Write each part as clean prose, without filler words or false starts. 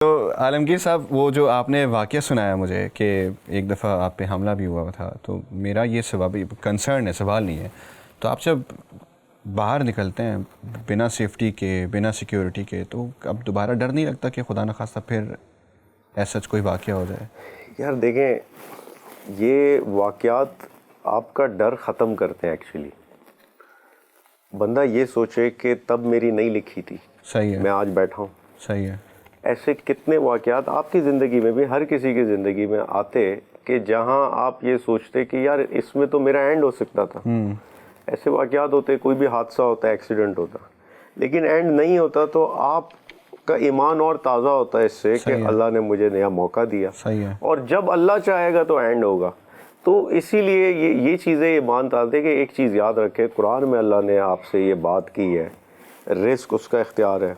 تو عالمگیر صاحب، وہ جو آپ نے واقعہ سنایا مجھے کہ ایک دفعہ آپ پہ حملہ بھی ہوا تھا، تو میرا یہ کنسرن ہے، سوال نہیں ہے، تو آپ جب باہر نکلتے ہیں بنا سیفٹی کے، بنا سیکیورٹی کے، تو اب دوبارہ ڈر نہیں لگتا کہ خدا نخواستہ پھر ایسا کوئی واقعہ ہو جائے؟ یار دیکھیں، یہ واقعات آپ کا ڈر ختم کرتے ہیں ایکچولی. بندہ یہ سوچے کہ تب میری نہیں لکھی تھی، صحیح ہے، میں آج بیٹھا ہوں. صحیح ہے. ایسے کتنے واقعات آپ کی زندگی میں بھی، ہر کسی کی زندگی میں آتے کہ جہاں آپ یہ سوچتے کہ یار اس میں تو میرا اینڈ ہو سکتا تھا. ایسے واقعات ہوتے، کوئی بھی حادثہ ہوتا ہے، ایکسیڈنٹ ہوتا، لیکن اینڈ نہیں ہوتا تو آپ کا ایمان اور تازہ ہوتا ہے اس سے کہ اللہ نے مجھے نیا موقع دیا. صحیح ہے. اور جب اللہ چاہے گا تو اینڈ ہوگا. تو اسی لیے یہ چیزیں ایمان ڈالتے کہ ایک چیز یاد رکھے، قرآن میں اللہ نے آپ سے یہ بات کی ہے، رزق اس کا اختیار ہے،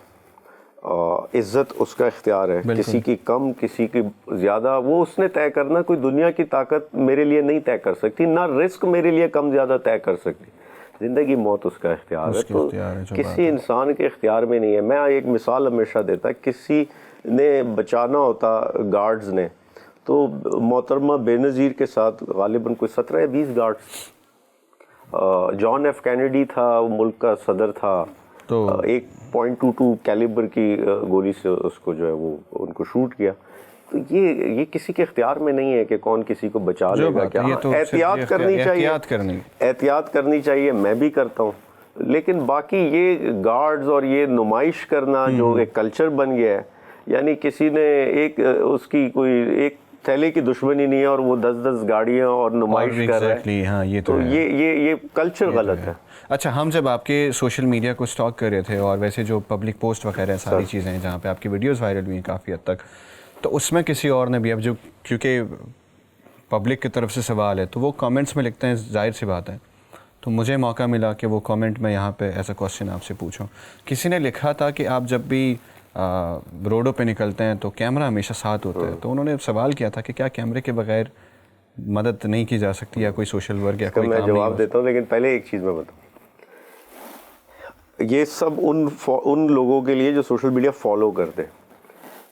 عزت اس کا اختیار ہے، کسی کی کم کسی کی زیادہ وہ اس نے طے کرنا. کوئی دنیا کی طاقت میرے لیے نہیں طے کر سکتی، نہ رزق میرے لیے کم زیادہ طے کر سکتی. زندگی موت اس کا اختیار ہے، تو کسی انسان کے اختیار میں نہیں ہے. میں ایک مثال ہمیشہ دیتا، کسی نے بچانا ہوتا گارڈز نے، تو محترمہ بے نظیر کے ساتھ غالباً کوئی 17 یا 20 گارڈز. جان ایف کینیڈی تھا، وہ ملک کا صدر تھا، تو 1.22 کیلیبر کی گولی سے اس کو جو ہے وہ ان کو شوٹ کیا. تو یہ کسی کے اختیار میں نہیں ہے کہ کون کسی کو بچا لے گا. کیا احتیاط کرنی چاہیے، احتیاط کرنی چاہیے، میں بھی کرتا ہوں. لیکن باقی یہ گارڈز اور یہ نمائش کرنا جو ایک کلچر بن گیا ہے، یعنی کسی نے اس کی کوئی ایک تھیلے کی دشمنی نہیں ہے اور وہ 10 گاڑیاں اور نمائش کر رہے ہیں، تو یہ کلچر غلط ہے. اچھا، ہم جب آپ کے سوشل میڈیا کو سٹاک کر رہے تھے اور ویسے جو پبلک پوسٹ وغیرہ ساری چیزیں ہیں جہاں پہ آپ کی ویڈیوز وائرل ہوئی ہیں کافی حد تک، تو اس میں کسی اور نے بھی، اب جو کیونکہ پبلک کی طرف سے سوال ہے تو وہ کامنٹس میں لکھتے ہیں، ظاہر سی بات ہے، تو مجھے موقع ملا کہ وہ کامنٹ میں یہاں پہ ایسا کوسچن آپ سے پوچھوں. کسی نے لکھا تھا کہ آپ جب بھی روڈوں پہ نکلتے ہیں تو کیمرہ ہمیشہ ساتھ ہوتا ہے، تو انہوں نے سوال کیا تھا کہ کیا کیمرے کے بغیر مدد نہیں کی جا سکتی یا کوئی سوشل ورک یا کوئی کام نہیں؟ میں جواب دیتا ہوں، لیکن پہلے ایک چیز میں بتاؤں. یہ سب ان لوگوں کے لیے جو سوشل میڈیا فالو کرتے،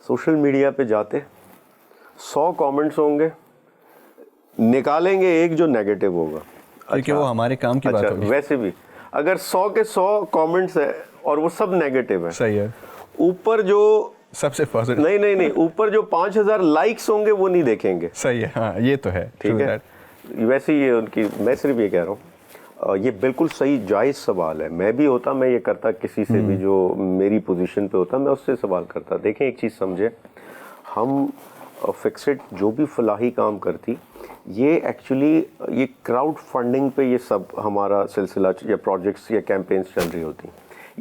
سوشل میڈیا پہ جاتے 100 کامنٹس ہوں گے، نکالیں گے ایک جو نیگیٹو ہوگا، کیونکہ وہ ہمارے کام کی بات ہوگی. ویسے بھی اگر 100 کے 100 کامنٹس ہیں اور وہ سب نیگیٹو ہیں، صحیح ہے، اوپر جو سب سے پازیٹو، نہیں اوپر جو 5000 لائکس ہوں گے وہ نہیں دیکھیں گے. صحیح ہے، ہاں یہ تو ہے، ٹھیک ہے. ویسے یہ ان کی، میں صرف یہ کہہ رہا ہوں، یہ بالکل صحیح جائز سوال ہے. میں بھی ہوتا، میں یہ کرتا، کسی سے بھی جو میری پوزیشن پہ ہوتا میں اس سے سوال کرتا. دیکھیں ایک چیز سمجھیں، ہم فکسڈ جو بھی فلاحی کام کرتی، یہ ایکچولی یہ کراؤڈ فنڈنگ پہ یہ سب ہمارا سلسلہ یا پروجیکٹس یا کیمپینز چل رہی ہوتی.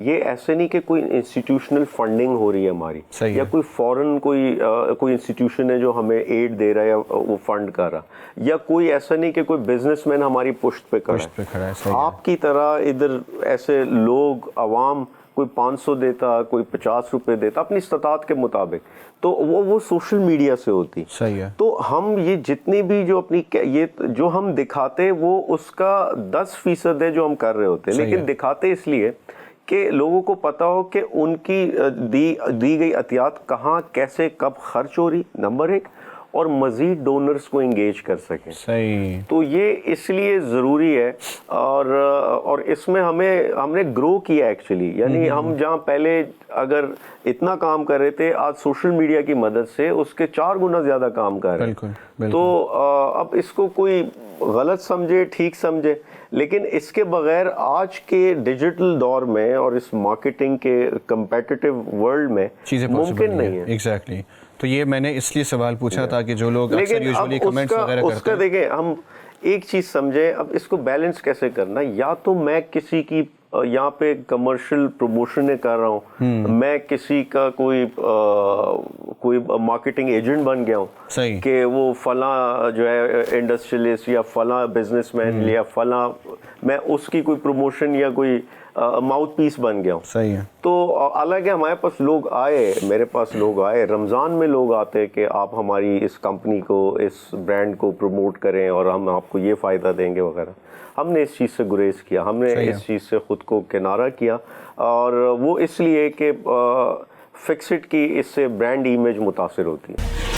یہ ایسے نہیں کہ کوئی انسٹیٹیوشنل فنڈنگ ہو رہی ہے ہماری، یا کوئی فورن کوئی انسٹیٹیوشن ہے جو ہمیں ایڈ دے رہا ہے یا وہ فنڈ کر رہا، یا کوئی ایسا نہیں کہ کوئی بزنس مین ہماری پشت پہ کھڑا ہے. آپ کی طرح ادھر ایسے لوگ، عوام، کوئی 500 دیتا، کوئی 50 روپے دیتا اپنی استطاعت کے مطابق، تو وہ سوشل میڈیا سے ہوتی. صحیح ہے. تو ہم یہ جتنی بھی جو اپنی یہ جو ہم دکھاتے وہ اس کا 10% ہے جو ہم کر رہے ہوتے، لیکن دکھاتے اس لیے کہ لوگوں کو پتا ہو کہ ان کی دی گئی عطیات کہاں، کیسے، کب خرچ ہو رہی، نمبر 1، اور مزید ڈونرز کو انگیج کر سکیں. صحیح. تو یہ اس لیے ضروری ہے. اور اس میں ہم نے گرو کیا ایکچولی، یعنی ہم جہاں پہلے اگر اتنا کام کر رہے تھے، آج سوشل میڈیا کی مدد سے اس کے 4 گنا زیادہ کام کر رہے ہیں. تو اب اس کو کوئی غلط سمجھے، ٹھیک سمجھے، لیکن اس کے بغیر آج کے ڈیجیٹل دور میں اور اس مارکیٹنگ کے کمپیٹیٹو ورلڈ میں ممکن نہیں ہے. ایگزیکٹلی. تو یہ میں نے اس لیے سوال پوچھا تھا کہ جو لوگ اکثر یوزولی کمنٹس وغیرہ کرتے ہیں، اس کا دیکھیں ہم ایک چیز سمجھیں، اب اس کو بیلنس کیسے کرنا. یا تو میں کسی کی یہاں پہ کمرشل پروموشن کر رہا ہوں، میں کسی کا کوئی مارکیٹنگ ایجنٹ بن گیا ہوں کہ وہ فلاں جو ہے انڈسٹریلسٹ یا فلاں بزنس مین یا فلاں، میں اس کی کوئی پروموشن یا کوئی ماؤتھ پیس بن گیا ہوں. صحیح ہے. تو حالانکہ ہمارے پاس لوگ آئے، میرے پاس لوگ آئے، رمضان میں لوگ آتے کہ آپ ہماری اس کمپنی کو، اس برانڈ کو پروموٹ کریں اور ہم آپ کو یہ فائدہ دیں گے وغیرہ. ہم نے اس چیز سے گریز کیا، ہم نے اس چیز سے خود کو کنارہ کیا. اور وہ اس لیے کہ فکسڈ کی اس سے برانڈ امیج متاثر ہوتی ہے.